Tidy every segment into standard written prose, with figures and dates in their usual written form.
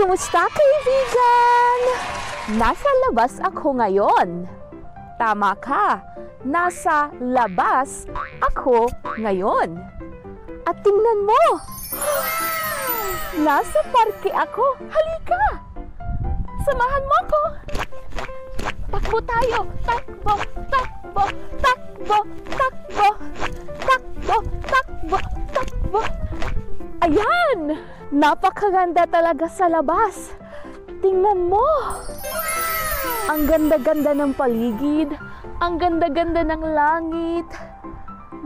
Kumusta, kaibigan? Nasa labas ako ngayon. Tama ka, nasa labas ako ngayon. At tingnan mo, nasa parke ako. Halika, samahan mo ako. Takbo tayo, takbo, takbo, takbo, takbo, takbo, takbo, takbo. Ayan! Napakaganda talaga sa labas. Tingnan mo. Ang ganda-ganda ng paligid. Ang ganda-ganda ng langit.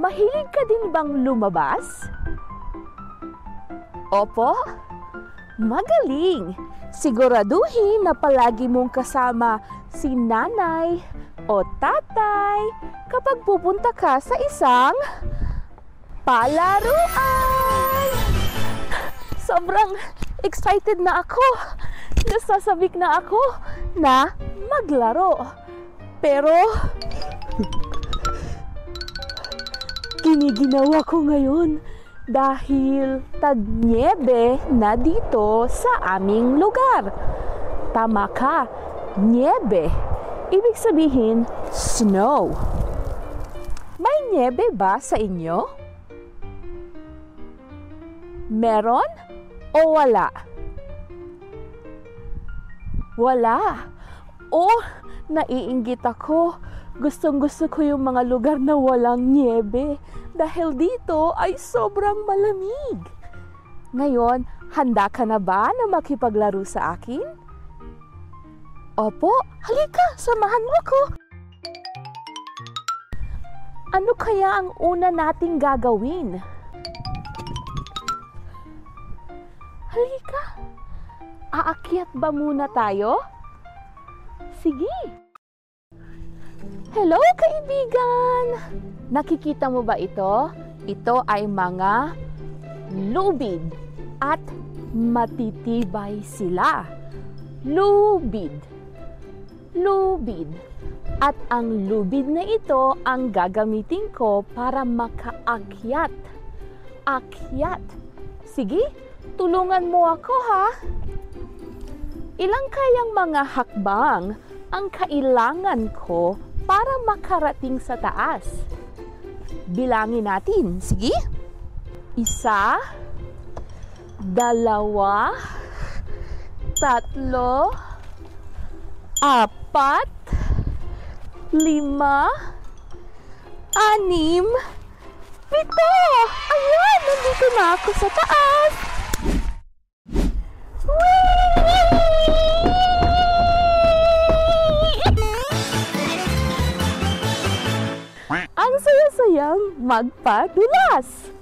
Mahilig ka din bang lumabas? Opo? Magaling. Siguraduhin na palagi mong kasama si nanay o tatay kapag pupunta ka sa isang palaruan. Sobrang excited na ako. Nasasabik na ako na maglaro. Pero giniginawa ko ngayon dahil tag-niebe na dito sa aming lugar. Tama ka, niebe. Ibig sabihin, snow. May niebe ba sa inyo? Meron o wala? Wala. Oh, naiinggit ako. Gustong-gusto ko yung mga lugar na walang niebe dahil dito ay sobrang malamig. Ngayon, handa ka na ba na makipaglaro sa akin? Opo, halika, samahan mo ko. Ano kaya ang una nating gagawin? Halika, aakyat ba muna tayo? Sige. Hello, kaibigan! Nakikita mo ba ito? Ito ay mga lubid at matitibay sila. Lubid. Lubid. At ang lubid na ito ang gagamitin ko para makaakyat. Akyat. Sige, tulungan mo ako ha. Ilang kayang mga hakbang ang kailangan ko para makarating sa taas? Bilangin natin. Sige. 1, 2, 3, 4, 5, 6, 7, 8. Ayan, nandito na ako sa taas. Ang saya-sayang magpadulas.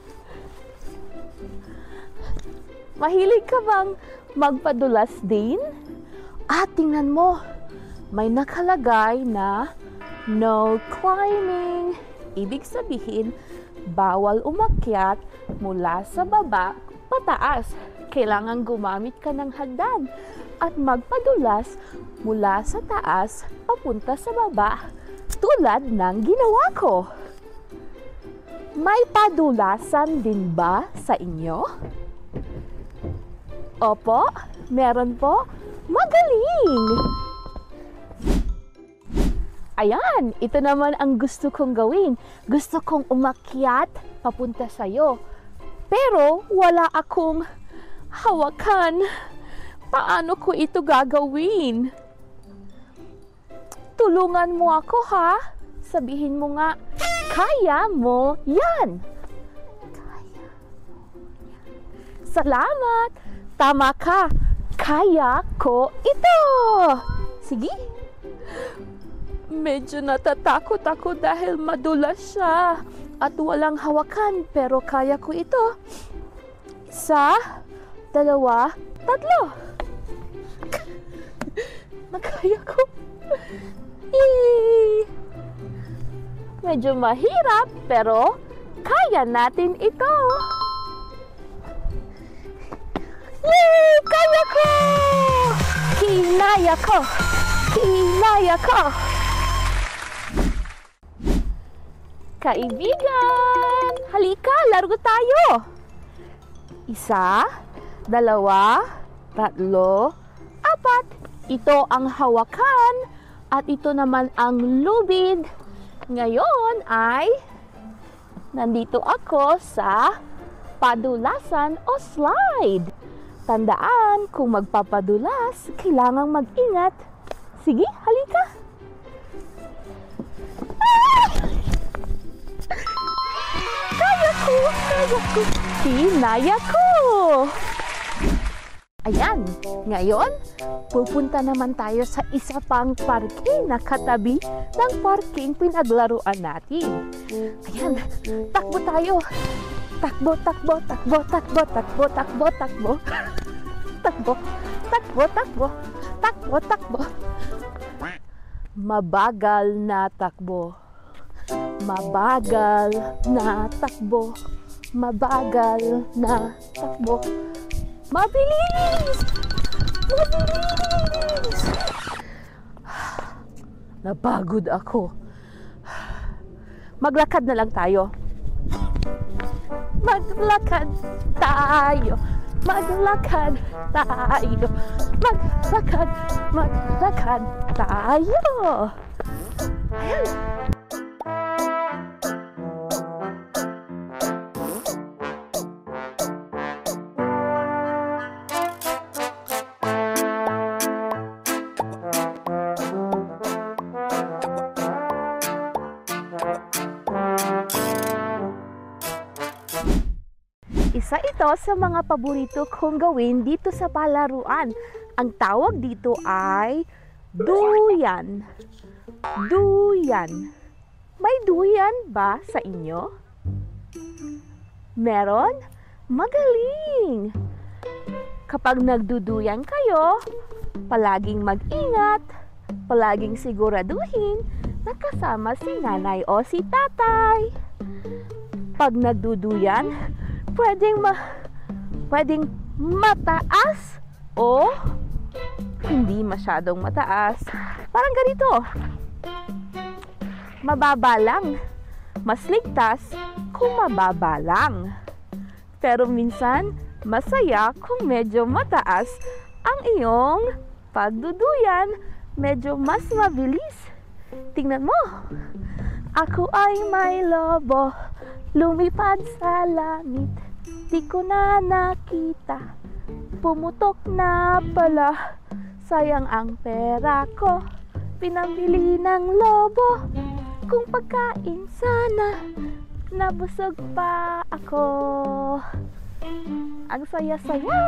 Mahilig ka bang magpadulas din? Tingnan mo, may nakalagay na no climbing. Ibig sabihin, bawal umakyat mula sa baba pataas. Kailangan gumamit ka ng hagdan at magpadulas mula sa taas papunta sa baba. Tulad ng ginawa ko. May padulasan din ba sa inyo? Opo, meron po. Magaling! Ayan, ito naman ang gusto kong gawin. Gusto kong umakyat papunta sa'yo. Pero wala akong hawakan. Paano ko ito gagawin? Tulungan mo ako ha. Sabihin mo nga, kaya mo yan. Kaya mo yan. Salamat. Tama ka. Kaya ko ito. Sige. Medyo natatakot ako dahil madulas siya at walang hawakan, pero kaya ko ito. 1, 2, 3. Nakaya ko. Yay! Medyo mahirap, pero kaya natin ito. Yay! Kaya ko! Kinaya ko! Kinaya ko! Kaibigan! Halika, laro tayo! 1, 2, tatlo, apat. Ito ang hawakan at ito naman ang lubid. Ngayon ay nandito ako sa padulasan o slide. Tandaan, kung magpapadulas, kailangang mag-ingat. Sige, halika. Kaya ko. Kinaya ko. Ayan, ngayon, pupunta naman tayo sa isa pang parking na katabi ng parking pinaglaruan natin. Ayan, takbo tayo. Takbo. Takbo. Mabagal na takbo. Mabilis! Napagod ako. Maglakad na lang tayo. Maglakad tayo. Ayan. Isa ito sa mga paborito kong gawin dito sa palaruan. Ang tawag dito ay duyan. May duyan ba sa inyo? Meron? Magaling! Kapag nagduduyan kayo, palaging mag-ingat, palaging siguraduhin na kasama si nanay o si tatay. Pag nagduduyan, pwedeng mataas o hindi masyadong mataas. Parang ganito. Mababa lang. Mas ligtas kung mababa lang. Pero minsan, masaya kung medyo mataas ang iyong pagduduyan. Medyo mas mabilis. Tingnan mo. Ako ay may lobo, lumipad sa langit. Di ko na nakita, pumutok na pala. Sayang ang pera ko, pinambili ng lobo. Kung pagkain sana, nabusog pa ako. Ang saya-saya.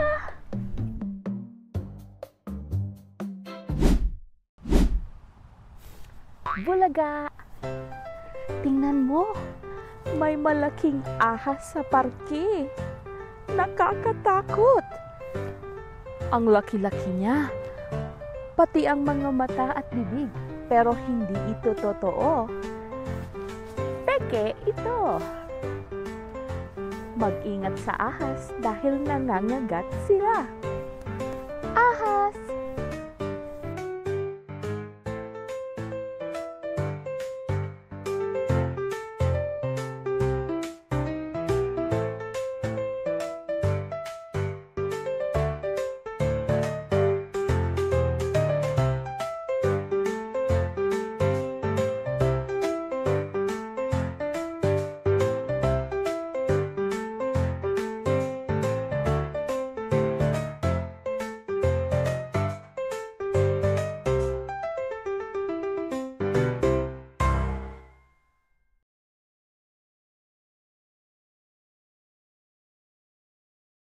Bulaga. Tingnan mo, may malaking ahas sa parke. Nakakatakot. Ang laki-laki niya. Pati ang mga mata at bibig. Pero hindi ito totoo. Peke ito. Mag-ingat sa ahas dahil nangangagat sila.